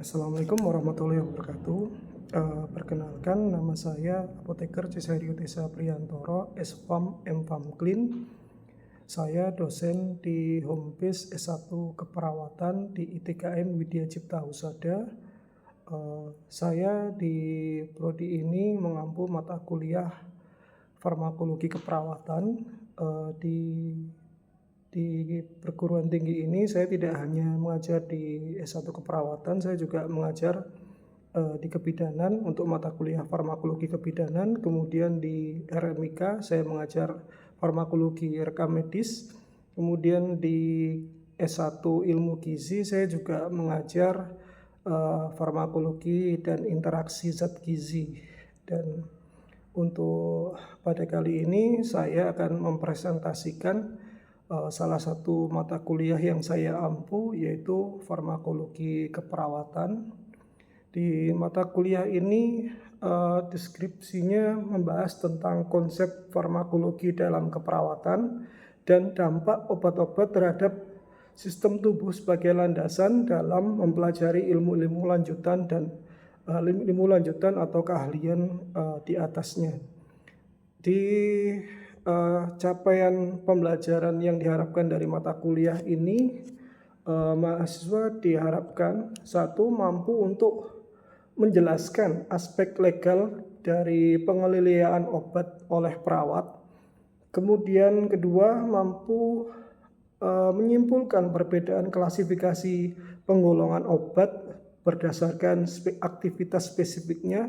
Assalamualaikum warahmatullahi wabarakatuh. Perkenalkan, nama saya Apoteker Cesario Tesa Priantoro, S.Pharm, M.Pharm Clean. Saya dosen di Home Base S1 Keperawatan di ITKM Widya Cipta Husada. Saya di prodi ini mengampu mata kuliah farmakologi keperawatan. Di perguruan tinggi ini saya tidak hanya mengajar di S1 Keperawatan, saya juga mengajar di kebidanan untuk mata kuliah farmakologi kebidanan. Kemudian di RMIK saya mengajar farmakologi rekam medis. Kemudian di S1 Ilmu Gizi saya juga mengajar farmakologi dan interaksi zat gizi. Dan untuk pada kali ini saya akan mempresentasikan salah satu mata kuliah yang saya ampu, yaitu farmakologi keperawatan. Di mata kuliah ini deskripsinya membahas tentang konsep farmakologi dalam keperawatan dan dampak obat-obat terhadap sistem tubuh sebagai landasan dalam mempelajari ilmu-ilmu lanjutan dan ilmu lanjutan atau keahlian di atasnya. Di capaian pembelajaran yang diharapkan dari mata kuliah ini, mahasiswa diharapkan satu, mampu untuk menjelaskan aspek legal dari pengeliliaan obat oleh perawat. Kemudian kedua, mampu menyimpulkan perbedaan klasifikasi penggolongan obat berdasarkan aktivitas spesifiknya.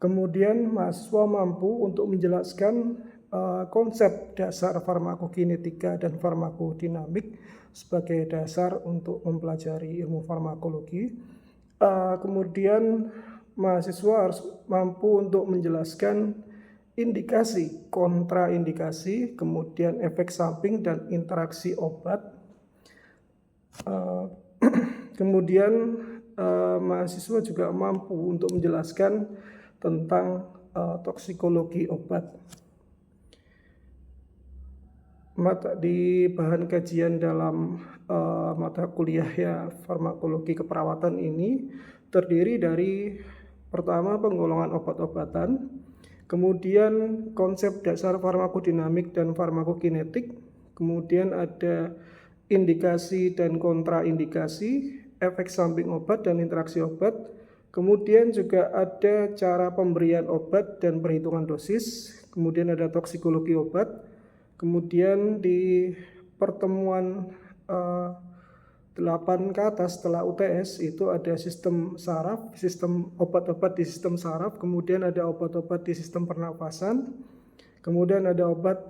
Kemudian mahasiswa mampu untuk menjelaskan konsep dasar farmakokinetika dan farmakodinamik sebagai dasar untuk mempelajari ilmu farmakologi. Kemudian mahasiswa harus mampu untuk menjelaskan indikasi, kontraindikasi, kemudian efek samping dan interaksi obat. Kemudian mahasiswa juga mampu untuk menjelaskan tentang toksikologi obat. Di bahan kajian dalam mata kuliah ya farmakologi keperawatan ini terdiri dari pertama penggolongan obat-obatan, kemudian konsep dasar farmakodinamik dan farmakokinetik, kemudian ada indikasi dan kontraindikasi, efek samping obat dan interaksi obat, kemudian juga ada cara pemberian obat dan perhitungan dosis, kemudian ada toksikologi obat. Kemudian di pertemuan 8 ke atas setelah UTS itu ada sistem saraf, sistem obat-obat di sistem saraf, kemudian ada obat-obat di sistem pernafasan, kemudian ada obat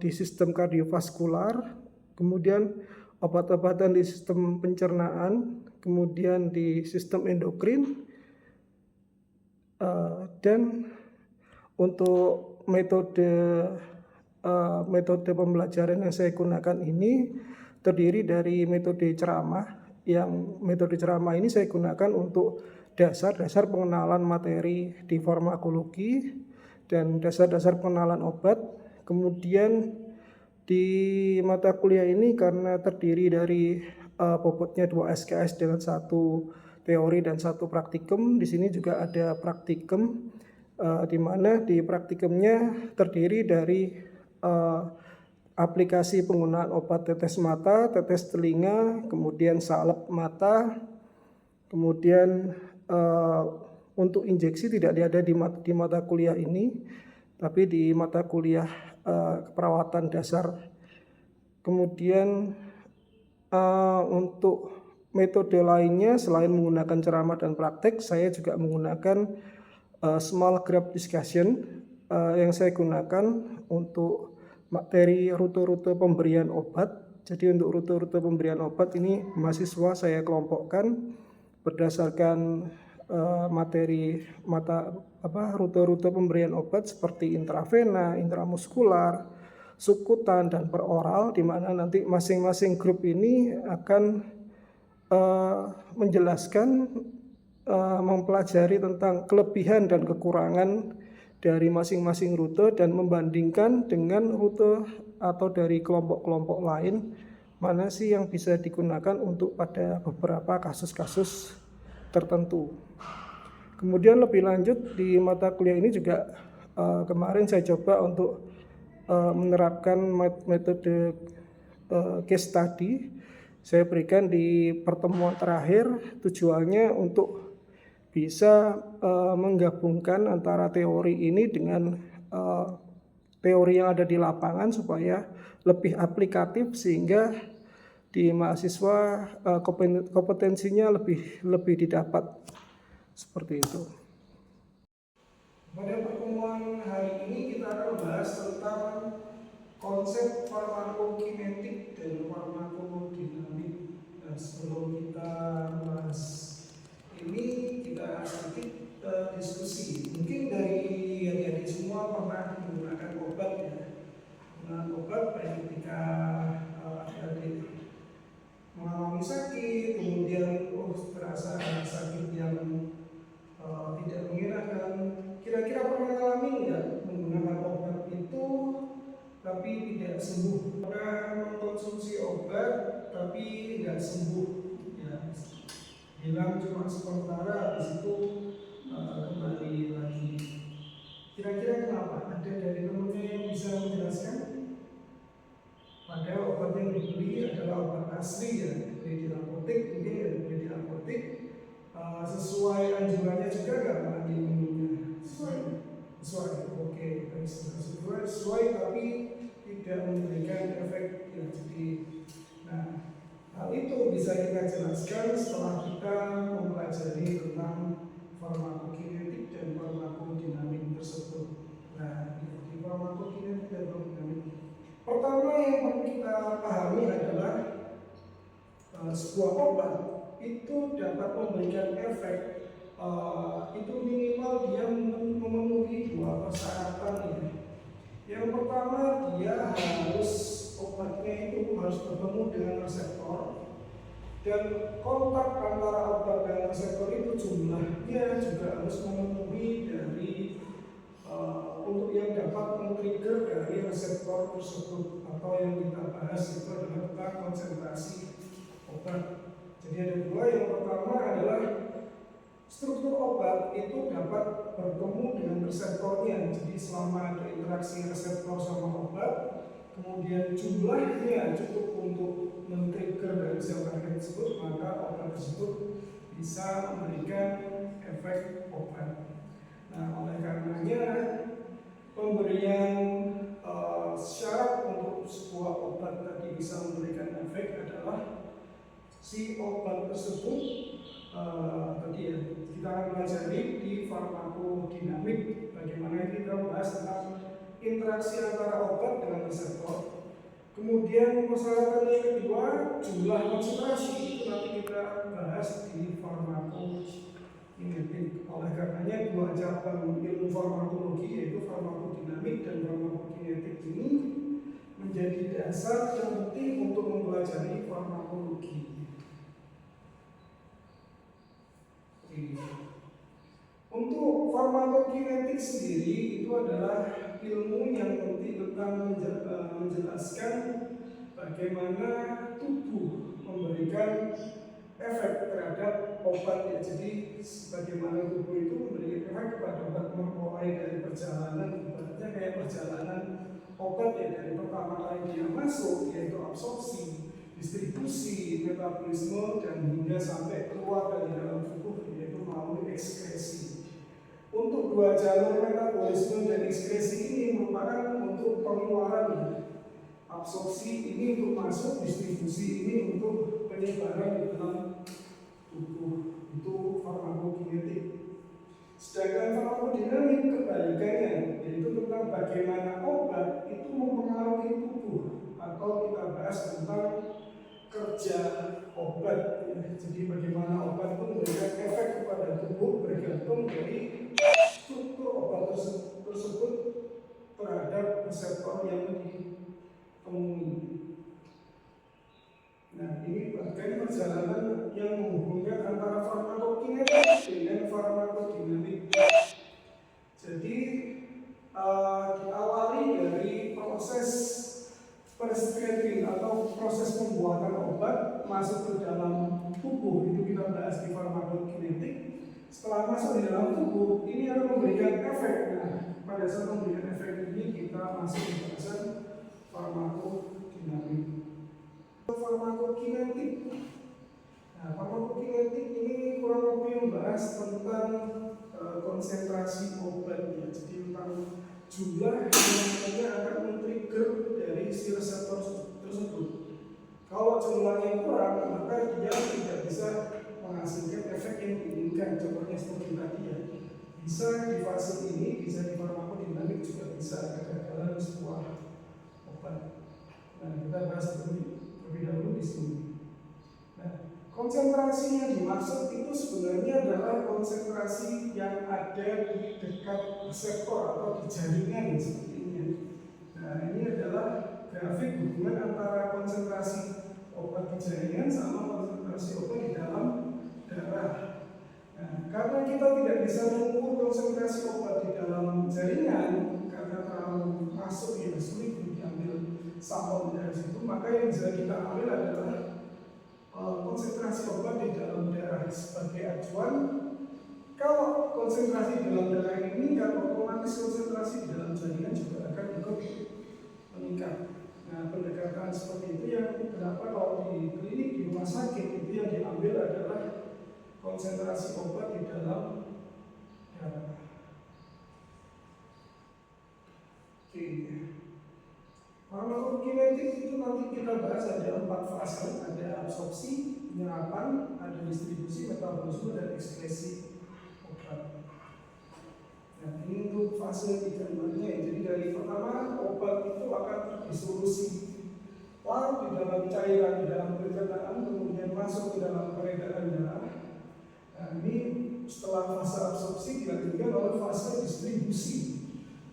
di sistem kardiovaskular, kemudian obat-obatan di sistem pencernaan, kemudian di sistem endokrin, dan untuk metode pembelajaran yang saya gunakan ini terdiri dari metode ceramah. Yang metode ceramah ini saya gunakan untuk dasar-dasar pengenalan materi di farmakologi dan dasar-dasar pengenalan obat. Kemudian di mata kuliah ini karena terdiri dari bobotnya 2 SKS dengan 1 teori dan 1 praktikum, di sini juga ada praktikum di mana di praktikumnya terdiri dari aplikasi penggunaan obat tetes mata, tetes telinga, kemudian salep mata, kemudian untuk injeksi tidak ada di mata kuliah ini, tapi di mata kuliah keperawatan dasar. Kemudian untuk metode lainnya selain menggunakan ceramah dan praktek, saya juga menggunakan small group discussion yang saya gunakan untuk materi rute-rute pemberian obat. Jadi untuk rute-rute pemberian obat ini mahasiswa saya kelompokkan berdasarkan rute-rute pemberian obat seperti intravena, intramuskular, subkutan dan peroral, di mana nanti masing-masing grup ini akan menjelaskan mempelajari tentang kelebihan dan kekurangan dari masing-masing rute dan membandingkan dengan rute atau dari kelompok-kelompok lain mana sih yang bisa digunakan untuk pada beberapa kasus-kasus tertentu. Kemudian lebih lanjut di mata kuliah ini juga kemarin saya coba untuk menerapkan metode case study. Saya berikan di pertemuan terakhir, tujuannya untuk bisa menggabungkan antara teori ini dengan teori yang ada di lapangan supaya lebih aplikatif, sehingga di mahasiswa kompetensinya lebih didapat, seperti itu. Pada pertemuan hari ini kita akan membahas tentang konsep farmakokinetik dan farmakodinamik. Nah, sebelum kita bahas ini, kita sedikit diskusi. Mungkin dari adik-adik semua pernah menggunakan obat ya. Menggunakan obat baik ketika adik-adik mengalami sakit, kemudian terasa sakit yang tidak mengenakan. Kira-kira pernah mengalami nggak menggunakan obat itu tapi tidak sembuh? Pernah mengkonsumsi obat tapi nggak sembuh? Ya, bilang cuma sementara, habis itu kembali lagi. Kira-kira kenapa? Ada dari temannya yang bisa menjelaskan? Padahal obat yang dibeli adalah obat asli ya, dibeli di apotek, mungkin ya dibeli di apotek. Sesuai anjurannya juga nggak Pak diminumnya? Sesuai. Oke, sesuai tapi tidak memberikan efek ya. Jadi, nah, hal itu bisa kita jelaskan setelah kita mempelajari tentang farmakokinetik dan farmakodinamik tersebut. Nah, di farmakokinetik dan farmakodinamik, pertama yang perlu kita pahami adalah sebuah obat itu dapat memberikan efek itu minimal dia memenuhi dua persyaratan ya. Yang pertama, dia harus obatnya itu harus bertemu dengan reseptor, dan kontak antara obat dan reseptor itu jumlahnya juga harus memenuhi dari untuk yang dapat men-trigger dari reseptor tersebut, atau yang kita bahas itu adalah tentang konsentrasi obat. Jadi ada dua. Yang pertama adalah struktur obat itu dapat bertemu dengan reseptornya. Jadi selama ada interaksi reseptor sama obat, kemudian jumlahnya cukup untuk men-trigger dari sel target tersebut, maka obat tersebut bisa memberikan efek obat. Nah, oleh karenanya pemberian syarat untuk sebuah obat tadi bisa memberikan efek adalah si obat tersebut tadi ya, kita akan pelajari di farmakodinamik. Bagaimana kita membahas tentang interaksi antara obat dengan reseptor. Kemudian persyaratan yang kedua, jumlah konsentrasi, itu nanti kita bahas di farmakokinetik. Oleh karenanya dua cabang ilmu farmakologi, yaitu farmakodinamik dan farmakokinetik, ini menjadi dasar yang penting untuk mempelajari farmakologi. Untuk farmakokinetik sendiri, itu adalah ilmu yang penting tentang menjelaskan bagaimana tubuh memberikan efek terhadap obat ya. Jadi bagaimana tubuh itu memberikan efek kepada obat, mulai dari perjalanan, ibaratnya kayak perjalanan obat ya, dari pertama kali dia masuk, yaitu absorpsi, distribusi, metabolisme, dan hingga sampai keluar dari dalam tubuh, yaitu melalui ekskresi. Untuk dua jalur metabolisme dan ekskresi ini merupakan untuk pengeluaran. Absorpsi ini untuk masuk, distribusi ini untuk penyebaran di dalam tubuh. Itu farmakokinetik. Sedangkan farmakodinamik kebalikannya, yaitu tentang bagaimana obat itu mempengaruhi tubuh, atau kita bahas tentang kerja obat ya. Jadi bagaimana obat itu memberikan efek kepada tubuh bergantung dari struktur obat tersebut terhadap reseptor yang ditemui. Nah, ini bagian perjalanan yang menghubungkan antara farmakokinetik dengan farmakodinamik. Jadi diawali dari proses perskriterian atau proses pembuatan obat masuk ke dalam tubuh, itu kita bahas di farmakokinetik. Setelah masuk di dalam tubuh, ini akan memberikan efek. Nah, pada saat memberikan efek ini kita masuk di bahasan farmakodinamik. Farmakokinetik. Nah, farmakokinetik ini kurang lebih membahas tentang konsentrasi obat, ya. Jadi tentang jumlah yang akan men-trigger dari si reseptor tersebut. Kalau jumlahnya kurang, maka dia tidak bisa menghasilkan efek yang diinginkan. Contohnya seperti tadi, ya. Bisa di fase ini, bisa di farmakodinamik juga bisa kegagalan sebuah obat. Nah, kita bahas terlebih dahulu di sini. Nah, konsentrasi yang dimaksud itu sebenarnya adalah konsentrasi yang ada di dekat reseptor atau di jaringan seperti ini. Nah, ini adalah grafik hubungan antara konsentrasi obat di jaringan sama konsentrasi obat di dalam darah. Nah, karena kita tidak bisa mengukur konsentrasi obat di dalam jaringan karena terlalu masuk, ya sulit diambil sampel dari situ, maka yang bisa kita ambil adalah konsentrasi obat di dalam darah sebagai acuan. Kalau konsentrasi di dalam darah ini meningkat, otomatis konsentrasi di dalam jaringan juga akan ikut meningkat. Nah, pendekatan seperti itu yang kenapa kalau di klinik, di rumah sakit itu yang diambil adalah konsentrasi obat di dalam darah. Oke. Farmakokinetik itu nanti kita bahas ada 4 fase, ada absorpsi, penyerapan, ada distribusi, metabolisme, dan ekskresi obat. Nah, ini untuk fase 3-nya. Jadi dari pertama obat itu akan terdisolusi larut di dalam cairan, di dalam pencernaan, kemudian masuk ke dalam peredaran darah. Nah, ini setelah fase absorpsi dilanjutkan oleh fase distribusi,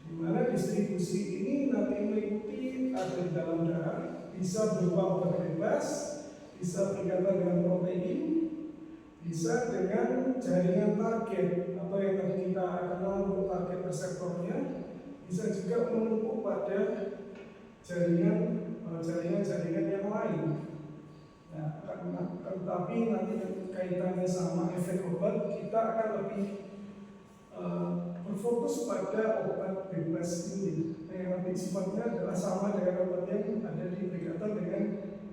di mana distribusi ini nanti meliputi ada di dalam darah, bisa berupa obat bebas, bisa berkaitan dengan protein, bisa dengan jaringan target atau yang tadi kita kenal untuk target reseptornya, bisa juga menumpuk pada jaringan yang lain. Nah, tetapi nanti kaitannya sama efek obat, kita akan lebih berfokus pada obat bebas ini. Yang lebih sifatnya adalah sama dengan obat yang ada di berkaitan dengan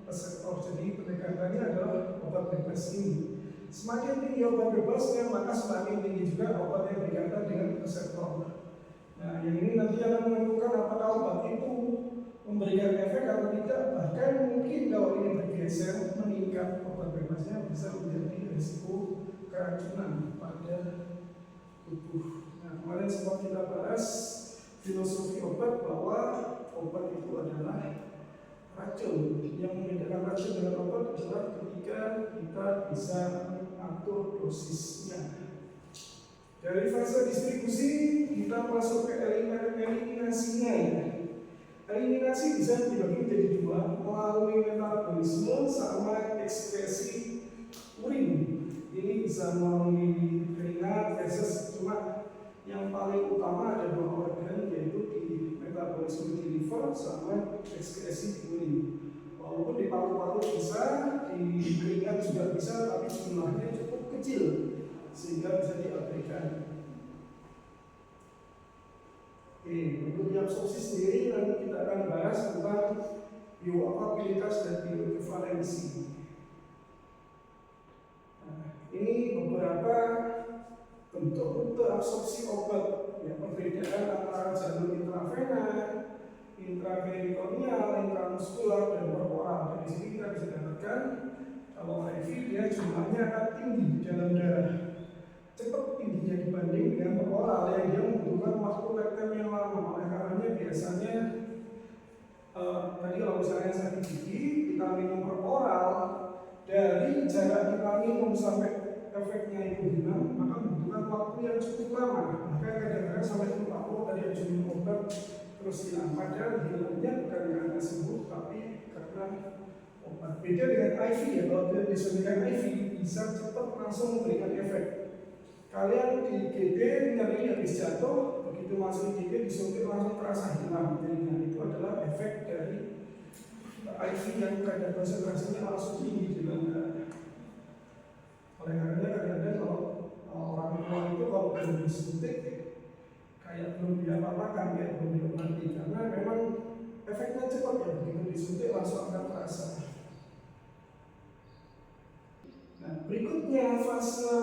reseptor. Jadi pendekatannya adalah obat bebas ini. Semakin tinggi obat bebasnya, maka semakin tinggi juga obat yang berkaitan dengan reseptor. Nah, yang ini nanti akan menentukan apakah obat itu memberikan efek atau tidak. Bahkan mungkin kalau ini bergeser meningkat obat bebasnya, bisa menjadi risiko keracunan pada tubuh. Nah, kemarin sempat kita bahas filosofi obat bahwa obat itu adalah racun. Yang membedakan racun dengan obat adalah ketika kita bisa mengatur dosisnya. Dari fase distribusi kita masuk ke eliminasinya. Eliminasi bisa dibagi menjadi 2 melalui metabolisme sama ekskresi urin. Ini bisa melalui keringat, feses, cuma yang paling utama ada 2 organ, yaitu di metabolisme di liver sama ekskresi di urin. Walaupun di paru-paru bisa, di keringat juga bisa, tapi jumlahnya cukup kecil sehingga bisa diabaikan. Oke, untuk absorpsi sendiri nanti kita akan bahas tentang bioaktivitas dan bioequivalensi. Ini beberapa bentuk rute absorpsi obat, ya, perbedaan antara jalur intravena, intraperitoneal, intramuskular, dan peroral. Dari sini kita bisa dapatkan kalau IV dia jumlahnya akan tinggi di dalam darah, cepat tingginya dibanding dengan peroral yang dia membutuhkan waktu lifetime yang lama. Oleh karenanya biasanya tadi kalau misalnya sakit gigi, kita minum peroral, dari jarak kita minum sampai efeknya itu hilang, maka membutuhkan waktu yang cukup lama. Maka kadang-kadang sampai 40 tadi harus minum obat terus hilang. Padahal hilangnya bukan karena sembuh, tapi karena obat. Beda dengan IV, ya, kalau dia disuntikan IV bisa cepat langsung memberikan efek. Kalian di GD nyeri habis jatuh, begitu masuk di GD disuntik langsung terasa hilang. Jadi itu adalah efek dari IV yang kadar konsentrasinya langsung tinggi juga enggak. Oleh karena kadang-kadang kalau orang tua itu kalau belum disuntik kayak belum diapa-apakan, kayak belum diobati, karena memang efeknya cepat ya, begitu disuntik langsung akan terasa. Nah, berikutnya fase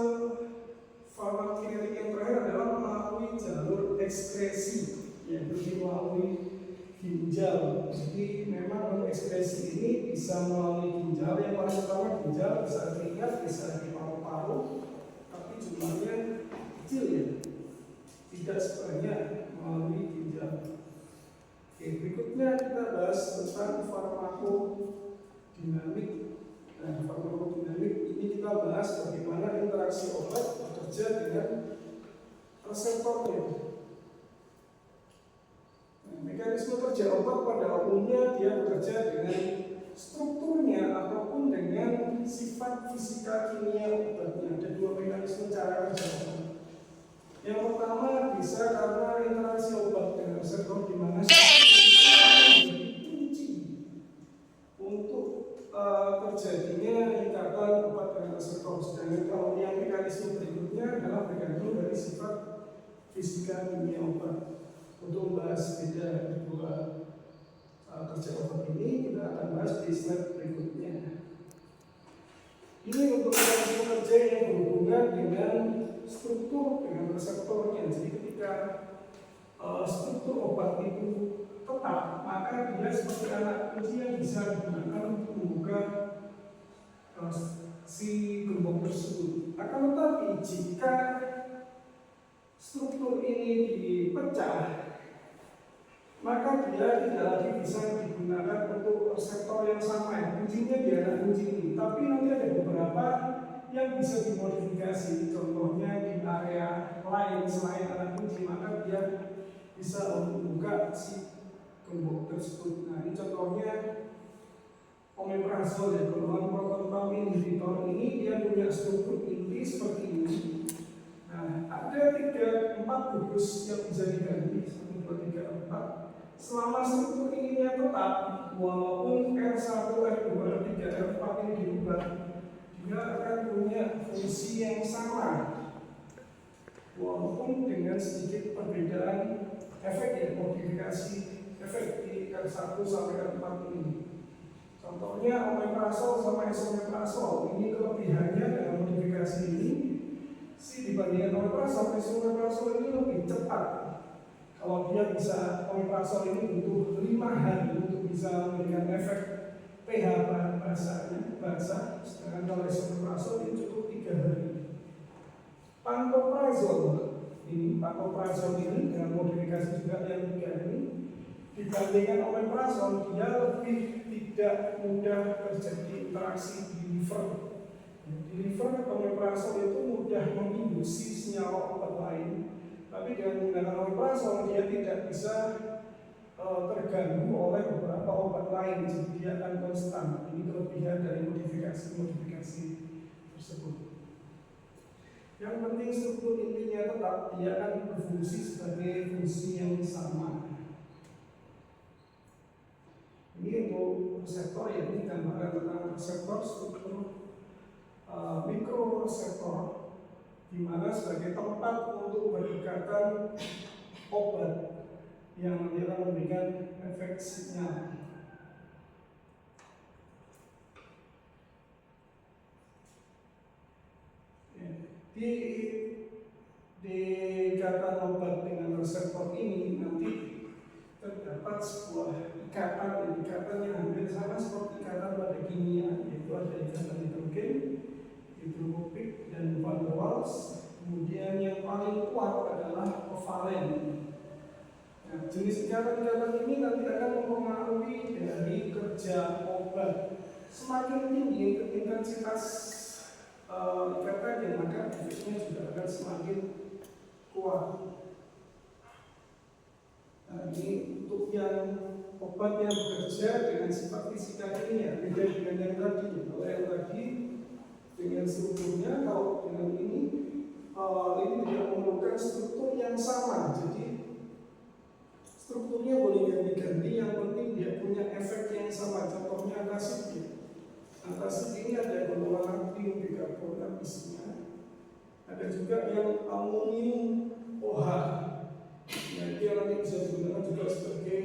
farmakokinetik yang terakhir adalah melalui jalur ekskresi, yaitu melalui ginjal. Jadi memang untuk ekskresi ini bisa melalui ginjal, yang paling utama ginjal, bisa keringat, bisa di paru-paru, tapi jumlahnya kecil ya, tidak sebanyak melalui ginjal. Oke, berikutnya kita bahas tentang farmakodinamik. Nah, farmakodinamik ini kita bahas bagaimana interaksi obat bekerja dengan reseptornya. Nah, mekanisme kerja obat pada umumnya dia bekerja dengan strukturnya ataupun dengan sifat fisika kimia obatnya. Ada dua mekanisme cara kerja obat. Yang pertama bisa karena interaksi obat dengan reseptor di mana kunci untuk terjadinya ikatan obat dengan reseptor. Sedangkan kalau yang mekanisme berikutnya adalah bergantung dari sifat fisika kimia obat. Untuk membahas beda kedua kerja obat ini, kita akan bahas di slide berikutnya. Ini untuk mekanisme kerja yang berhubungan dengan struktur dengan reseptornya. Jadi ketika struktur obat itu tetap, maka dia seperti anak kunci yang bisa digunakan untuk membuka si gembok tersebut. Akan tetapi jika struktur ini dipecah, maka dia tidak lagi bisa digunakan untuk reseptor yang sama. Kuncinya di anak kunci ini, tapi nanti ada beberapa yang bisa dimodifikasi. Contohnya di area lain selain anak kunci, maka dia bisa membuka si gembok tersebut. Nah, ini contohnya omeprazole ya, golongan proton pump inhibitor ini dia punya struktur inti seperti ini. Nah, ada 3-4 gugus yang bisa diganti, 1, 2, 3, 4. Selama struktur ini tetap, walaupun R1, R2, R3, R4 ini diubah, dia akan punya fungsi yang sama, walaupun dengan sedikit perbedaan efek ya, modifikasi efek di R1 sampai R4 ini. Contohnya omeprazole sama esomeprazole, ini kelebihannya dengan modifikasi ini dibandingkan omeprazole, esomeprazole ini lebih cepat. Kalau dia bisa, omeprazole ini butuh 5 hari untuk bisa memberikan efek pH basah, sedangkan kalau esomeprazole ini cukup 3 hari. Pantoprazole ini dengan modifikasi juga yang 3 ini, dibandingkan omeprazole dia lebih tidak mudah terjadi interaksi di liver. Di liver omeprazole itu mudah menginduksi senyawa obat lain. Tapi dengan menggunakan omeprazole dia tidak bisa terganggu oleh beberapa obat lain, jadi dia akan konstan. Ini kelebihan dari modifikasi tersebut. Yang penting struktur intinya tetap, dia akan berfungsi sebagai fungsi yang sama. Ini untuk reseptor ya, ini gambaran tentang reseptor, struktur mikroreseptor, di mana sebagai tempat untuk berikatan obat yang nanti akan memberikan efek sinyal. Di ikatan obat dengan reseptor ini nanti terdapat sebuah ikatan yang hampir sama seperti ikatan pada kimia, yaitu ada ikatan hidrogen, hidrofobik, dan van der Waals. Kemudian yang paling kuat adalah kovalen. Nah, jenis ikatan-ikatan ini nanti akan mempengaruhi dari kerja obat. Semakin tinggi intensitas ikatannya, maka efeknya juga akan semakin kuat. Nah, ini untuk yang obat yang bekerja dengan sifat fisika ini ya, beda dengan yang tadi. Kalau yang tadi dengan strukturnya, kalau dengan ini tidak memerlukan struktur yang sama. Jadi strukturnya boleh ganti-ganti, yang penting dia punya efek yang sama. Contoh Antasida ini ada golongan natrium bikarbonat isinya, ada juga yang amonium OH. Nah, itu yang nanti bisa digunakan juga sebagai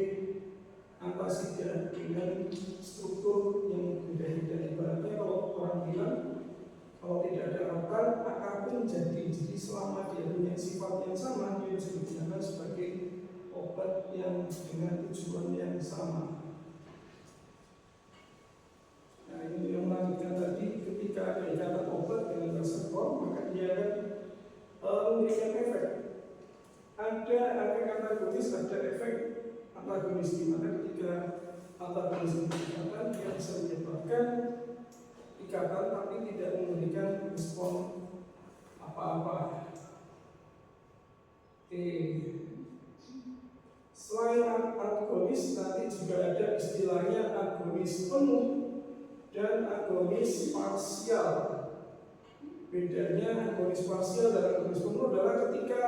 antasida dengan struktur yang berbeda-beda. Ibaratnya kalau orang bilang kalau tidak ada akar, akar pun jadi. Jadi selama dia punya sifat yang sama, dia bisa digunakan sebagai obat yang dengan tujuan yang sama. Nah, ini yang melanjutkan tadi, ketika ada ikatan obat dengan reseptor, maka dia akan memberikan efek. Ada efek antagonis, ada efek antagonis, di mana ketika antagonis ikatan, dia bisa menyebabkan ikatan tapi tidak memberikan respon apa-apa. Selain agonis, nanti juga ada istilahnya agonis penuh dan agonis parsial. Bedanya agonis parsial dan agonis penuh adalah ketika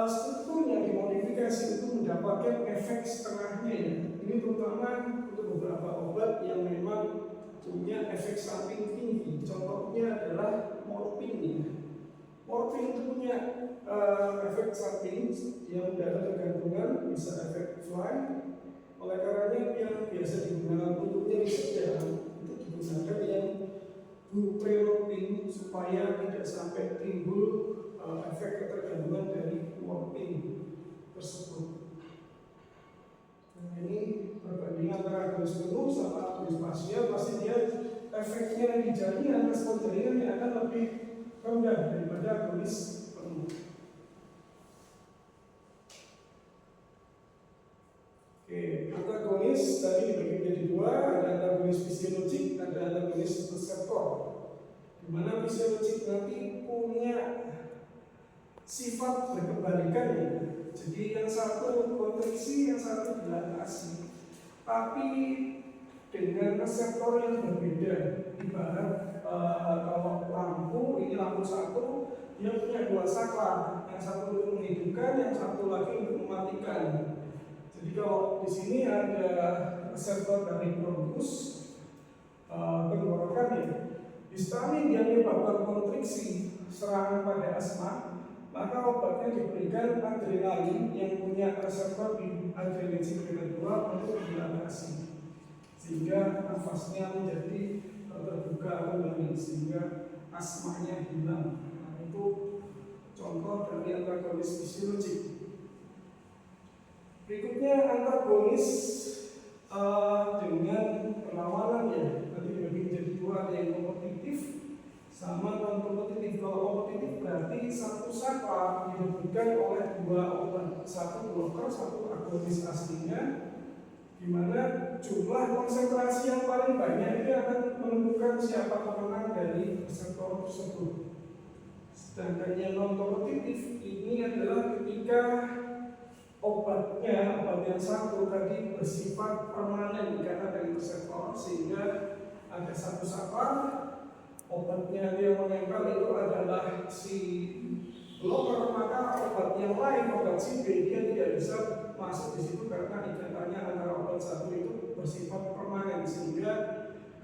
strukturnya dimodifikasi untuk mendapatkan efek setengahnya. Ini terutama untuk beberapa obat yang memang punya efek samping tinggi. Contohnya adalah morfin. Morfin itu punya efek samping yang dalam tergantungan, bisa efek fly. Oleh karenanya yang biasa digunakan untuk nyeri sedang itu digunakan yang buprenorfin supaya tidak sampai timbul efek ketergantungan dari morfin tersebut. Nah, ini perbandingan antara agonis penuh sama agonis parsial, pasti dia efeknya di jaringan, respon jaringannya akan lebih rendah daripada agonis penuh. Antagonis tadi dibagi menjadi dua, ada antagonis fisiologik, ada antagonis reseptor. Di mana fisiologik nanti punya sifat berkebalikan ya. Jadi yang satu kontriksi, yang satu dilatasi. Tapi dengan reseptor yang berbeda. Ibarat kalau lampu, ini lampu satu, dia punya dua saklar. Yang satu untuk menghidupkan, yang satu lagi untuk mematikan. Jadi kalau di sini ada reseptor dari bronkus, tenggorokan ya, histamin yang menyebabkan kontriksi, serangan pada asma, maka obatnya diberikan adrenalin yang punya reseptor di adrenalin signature 2 untuk dilatasi, sehingga nafasnya menjadi terbuka kembali, sehingga asmanya hilang. Nah, itu contoh dari antagonis fisiologik. Berikutnya antagonis dengan perlawanan ya, tadi dibagi menjadi dua, ada yang kompetitif sama non kompetitif. Kalau kompetitif berarti satu saklar diberikan oleh dua obat, satu blocker, satu agonis aslinya, di mana jumlah konsentrasi yang paling banyak itu akan menentukan siapa pemenang dari reseptor tersebut. Sedangkan yang non kompetitif ini adalah ketika obat yang satu tadi bersifat permanen karena dari reseptor, sehingga ada satu saklar, obatnya yang menempel itu adalah si blocker, maka obat yang lain, obat si B, dia tidak bisa masuk di situ karena ikatannya antara obat satu itu bersifat permanen, sehingga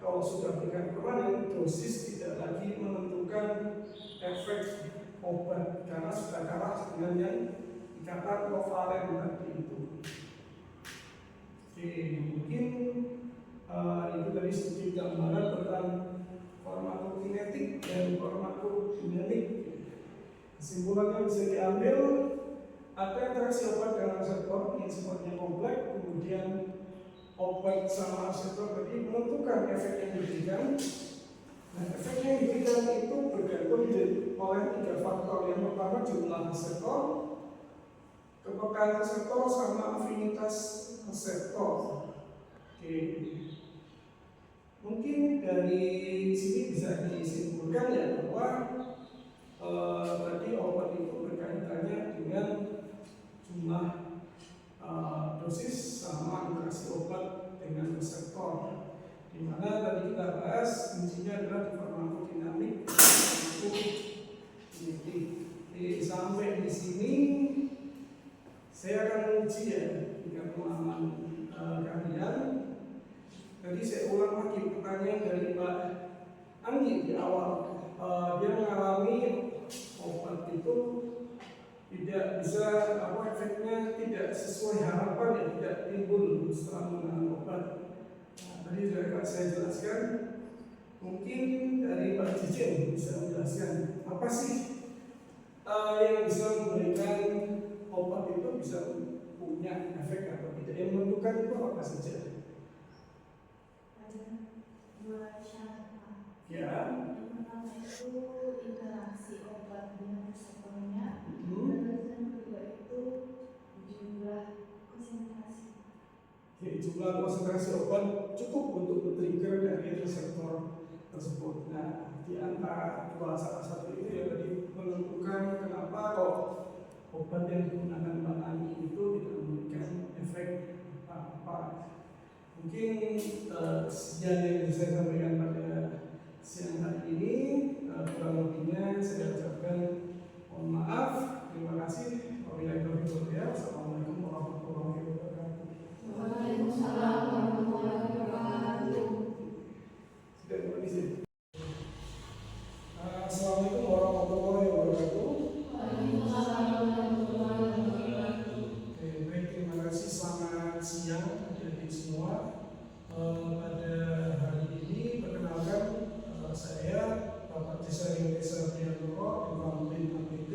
kalau sudah berikan permanen, dosis tidak lagi menentukan efek obat karena sudah kalah dengan yang ikatan kovalen tadi itu. Oke, mungkin itu dari sedikit gambaran tentang farmakokinetik dan farmakodinamik. Kesimpulannya bisa diambil, ada interaksi obat dengan reseptor yang sifatnya kompleks, kemudian obat sama reseptor tadi menentukan efek yang diberikan. Nah, efek yang diberikan itu bergantung oleh tiga faktor. Yang pertama jumlah reseptor, kepekaan reseptor sama afinitas reseptor. Oke. Mungkin dari sini bisa disimpulkan ya bahwa tadi obat itu berkaitannya dengan jumlah dosis sama interaksi obat dengan reseptor. Di mana tadi kita bahas kuncinya adalah di farmakodinamik, sampai di sini saya akan uji ya dengan pengalaman kalian. Dan Jadi saya ulang lagi pertanyaan dari Pak Anggi di awal. Dia mengalami obat itu tidak bisa, efeknya tidak sesuai harapan, ya tidak timbul setelah menggunakan obat. Tadi sudah saya jelaskan. Mungkin dari Pak Cici bisa menjelaskan apa sih yang bisa memberikan obat itu bisa punya efek atau tidak, yang menentukan itu apa saja? Ada dua syarat, Pak. Ya. Yang pertama itu interaksi obat dengan reseptornya, dan yang kedua itu jumlah konsentrasi. Oke, jumlah konsentrasi obat cukup untuk men-trigger dari reseptor tersebut. Nah, di antara salah satu itu ya tadi menentukan kenapa kok obat yang digunakan Pak Ani itu tidak memberikan efek apa-apa. Mungkin sekian yang bisa saya sampaikan pada siang hari ini. Kurang lebihnya saya ucapkan mohon maaf. Terima kasih. Wassalamualaikum warahmatullahi wabarakatuh. Waalaikumsalam warahmatullahi wabarakatuh. Sudah permisi. Assalamualaikum warahmatullahi wabarakatuh. Waalaikumsalam warahmatullahi wabarakatuh. Oke, baik, terima kasih. Selamat siang adik-adik semua. Pada hari ini perkenalkan saya Bapak Cisari Priantoro, Departemen APT.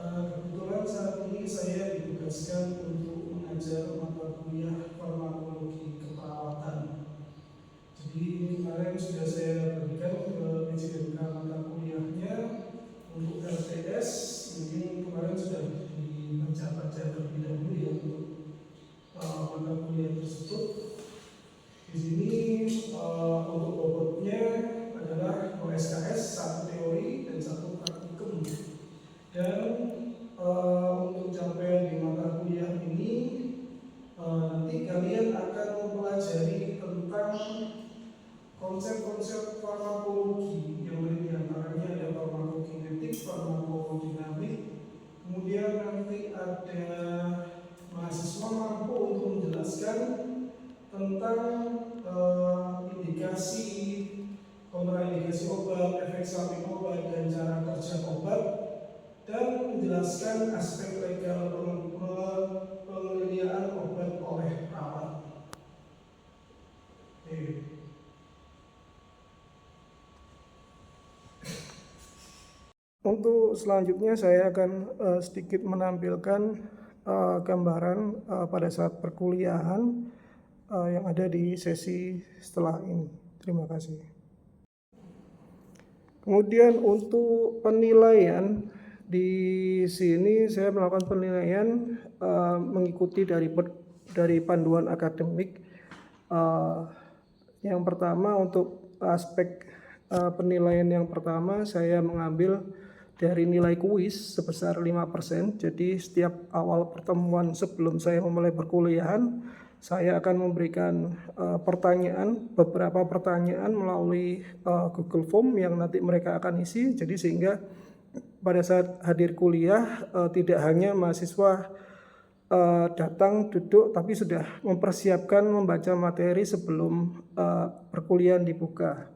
Kebetulan saat ini saya ditugaskan untuk mengajar mata kuliah farmakologi keperawatan. Jadi kemarin sudah saya berikan ke PJMK mata kuliahnya untuk LTS. Mungkin kemarin sudah dibaca-baca terlebih dahulu ya untuk mata kuliah tersebut. Di sini untuk bobotnya adalah OSKS, 1 teori dan 1 praktikum. Dan untuk capaian di mata kuliah ini nanti kalian akan mempelajari tentang konsep-konsep farmakologi yang diantaranya ada farmakokinetik, farmakodinamik. Kemudian nanti ada mahasiswa mampu untuk menjelaskan tentang indikasi, kontraindikasi obat, efek samping obat, dan cara kerja obat, dan menjelaskan aspek legal penelitian obat oleh perawat. Untuk selanjutnya saya akan sedikit menampilkan gambaran pada saat perkuliahan yang ada di sesi setelah ini. Terima kasih. Kemudian untuk penilaian di sini saya melakukan penilaian mengikuti dari panduan akademik. Yang pertama untuk aspek penilaian yang pertama saya mengambil dari nilai kuis sebesar 5%. Jadi setiap awal pertemuan sebelum saya memulai perkuliahan, saya akan memberikan beberapa pertanyaan melalui Google Form yang nanti mereka akan isi. Jadi sehingga pada saat hadir kuliah tidak hanya mahasiswa datang duduk tapi sudah mempersiapkan membaca materi sebelum perkuliahan dibuka.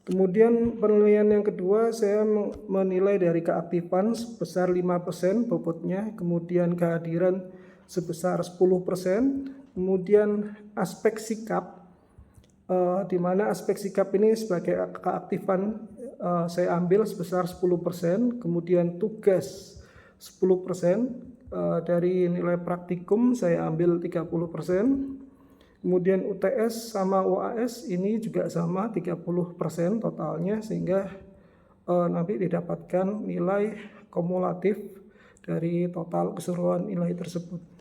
Kemudian penilaian yang kedua saya menilai dari keaktifan sebesar 5% bobotnya, kemudian kehadiran sebesar 10%, kemudian aspek sikap, di mana aspek sikap ini sebagai keaktifan saya ambil sebesar 10%, kemudian tugas 10%, dari nilai praktikum saya ambil 30%, kemudian UTS sama UAS ini juga sama 30% totalnya, sehingga nanti didapatkan nilai kumulatif dari total keseluruhan nilai tersebut.